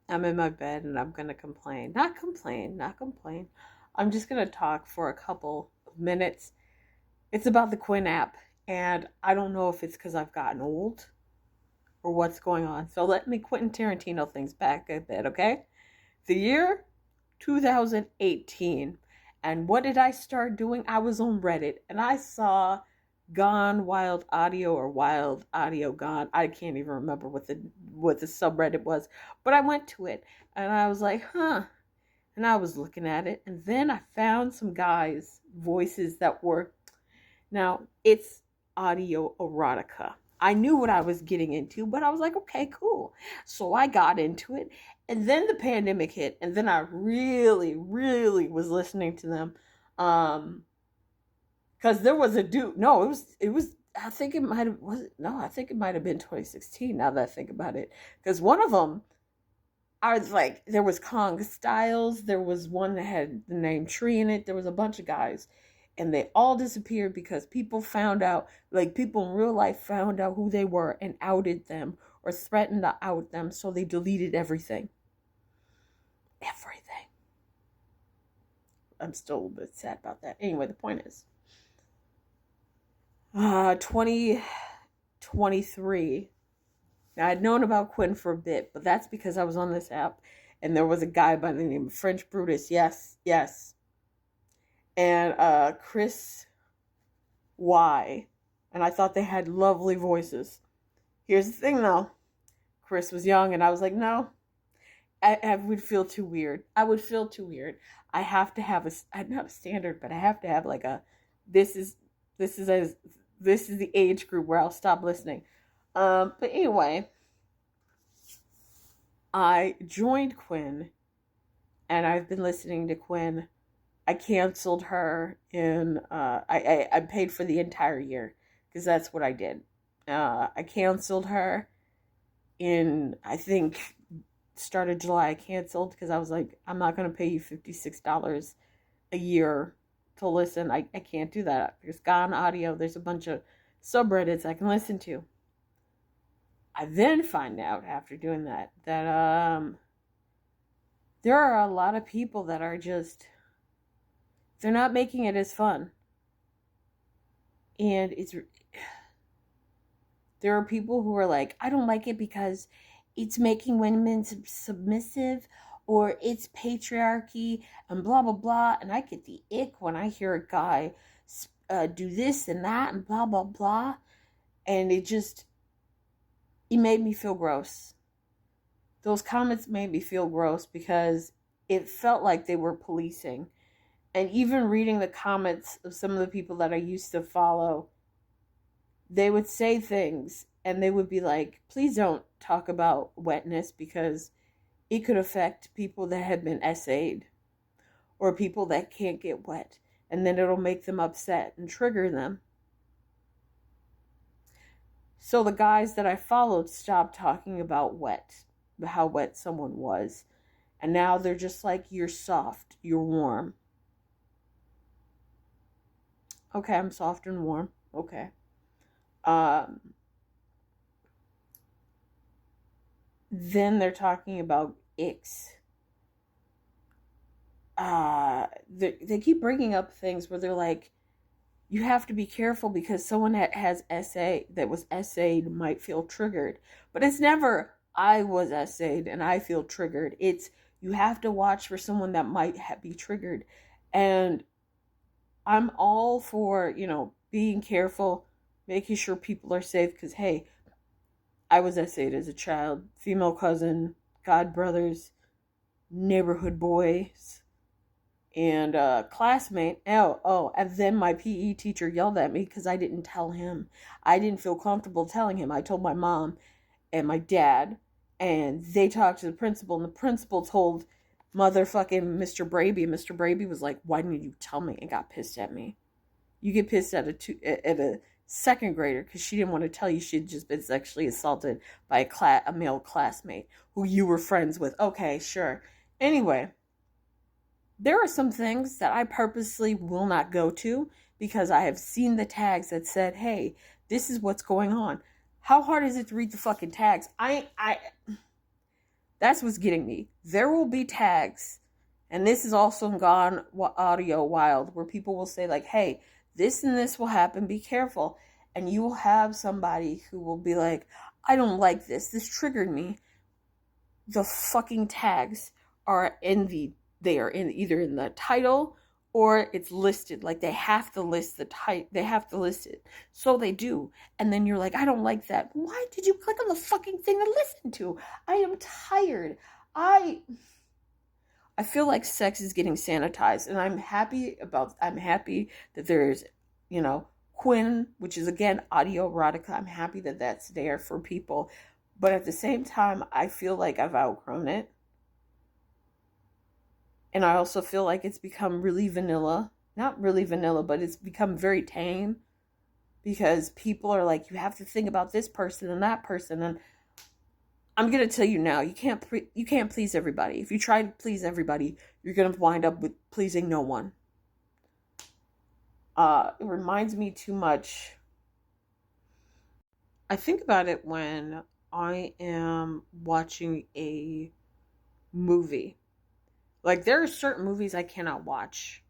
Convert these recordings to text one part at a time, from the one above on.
I'm in my bed and I'm going to complain. Not complain, not complain. I'm just going to talk for a couple of minutes. It's about the Quinn app, and I don't know if it's because I've gotten old or what's going on. So let me Quentin Tarantino things back a bit, okay? The year 2018. And what did I start doing? I was on Reddit and I saw Gone Wild Audio or Wild Audio Gone. I can't even remember what the subreddit was, but I went to it and I was like, huh. And I was looking at it, and then I found some guys' voices that were, now it's audio erotica. I knew what I was getting into, but I was like, okay, cool. So I got into it. And then the pandemic hit, and then I really, really was listening to them. Because there was a dude. No, it was I think it might have was it no, I think it might have been 2016 now that I think about it. Because one of them I was like, there was Kong Styles, there was one that had the name Tree in it, there was a bunch of guys, and they all disappeared because people found out, like people in real life found out who they were and outed them or threatened to out them, so they deleted everything. Everything. I'm still a little bit sad about that. Anyway, the point is, 2023. Now, I'd known about Quinn for a bit, but that's because I was on this app and there was a guy by the name of French Brutus. Yes, yes. And Chris Y. And I thought they had lovely voices. Here's the thing though. Chris was young and I was like, no, I would feel too weird. I would feel too weird. I have to have not a standard, but I have to have like a, this is, this is as, this is the age group where I'll stop listening. But anyway, I joined Quinn, and I've been listening to Quinn. I canceled her in. I paid for the entire year because that's what I did. I canceled her in, I think, started July. I canceled because I was like, I'm not gonna pay you $56 a year to listen. I can't do that. There's Gone Audio. There's a bunch of subreddits I can listen to. I then find out after doing that there are a lot of people that are just, they're not making it as fun. And there are people who are like, I don't like it because it's making women submissive or it's patriarchy and blah blah blah, and I get the ick when I hear a guy do this and that and blah blah blah, and it made me feel gross. Those comments made me feel gross because it felt like they were policing. And even reading the comments of some of the people that I used to follow, they would say things and they would be like, please don't talk about wetness because it could affect people that have been essayed or people that can't get wet. And then it'll make them upset and trigger them. So the guys that I followed stopped talking about how wet someone was. And now they're just like, you're soft, you're warm. Okay, I'm soft and warm. Okay. Then they're talking about icks. They keep bringing up things where they're like, you have to be careful because someone that was essayed might feel triggered. But it's never, I was essayed and I feel triggered. It's, you have to watch for someone that might be triggered. And I'm all for, being careful, making sure people are safe. Because, hey, I was essayed as a child. Female cousin, god brothers, neighborhood boys, and classmate. And then my PE teacher yelled at me because I didn't tell him. I didn't feel comfortable telling him. I told my mom and my dad, and they talked to the principal, and the principal told motherfucking Mr. Braby, and Mr. Braby was like, why didn't you tell me? And got pissed at me. You get pissed at a second grader because she didn't want to tell you she'd just been sexually assaulted by a male classmate who you were friends with. Okay, sure. Anyway, there are some things that I purposely will not go to because I have seen the tags that said, hey, this is what's going on. How hard is it to read the fucking tags? That's That's what's getting me. There will be tags, and this is also in Gone Audio Wild, where people will say, like, hey, this and this will happen, be careful. And you will have somebody who will be like, I don't like this. This triggered me. The fucking tags are they are in either in the title or it's listed. Like they have to list they have to list it. So they do. And then you're like, I don't like that. Why did you click on the fucking thing to listen to? I am tired. I feel like sex is getting sanitized, and I'm happy that there's, Quinn, which is again audio erotica. I'm happy that that's there for people. But at the same time, I feel like I've outgrown it. And I also feel like it's become really vanilla. Not really vanilla, but it's become very tame. Because people are like, you have to think about this person and that person. And I'm going to tell you now, you can't please everybody. If you try to please everybody, you're going to wind up with pleasing no one. It reminds me too much. I think about it when I am watching a movie. Like there are certain movies I cannot watch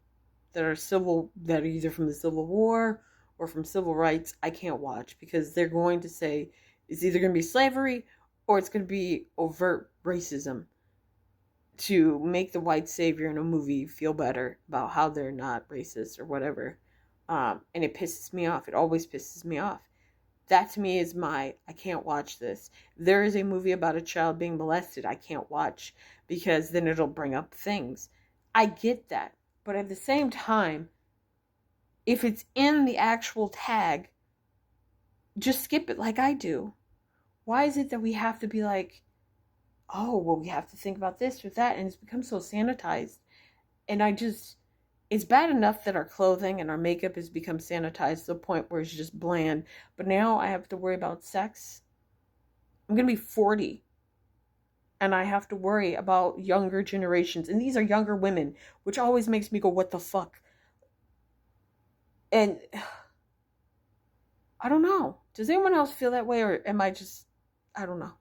that are either from the Civil War or from civil rights. I can't watch because they're going to say it's either going to be slavery or it's going to be overt racism to make the white savior in a movie feel better about how they're not racist or whatever. And it pisses me off. It always pisses me off. That to me is I can't watch this. If there is a movie about a child being molested, I can't watch because then it'll bring up things. I get that. But at the same time, if it's in the actual tag, just skip it like I do. Why is it that we have to be like, oh, well, we have to think about this or that? And it's become so sanitized. And it's bad enough that our clothing and our makeup has become sanitized to the point where it's just bland. But now I have to worry about sex. I'm going to be 40. And I have to worry about younger generations. And these are younger women, which always makes me go, what the fuck? And I don't know. Does anyone else feel that way? Or am I just, I don't know.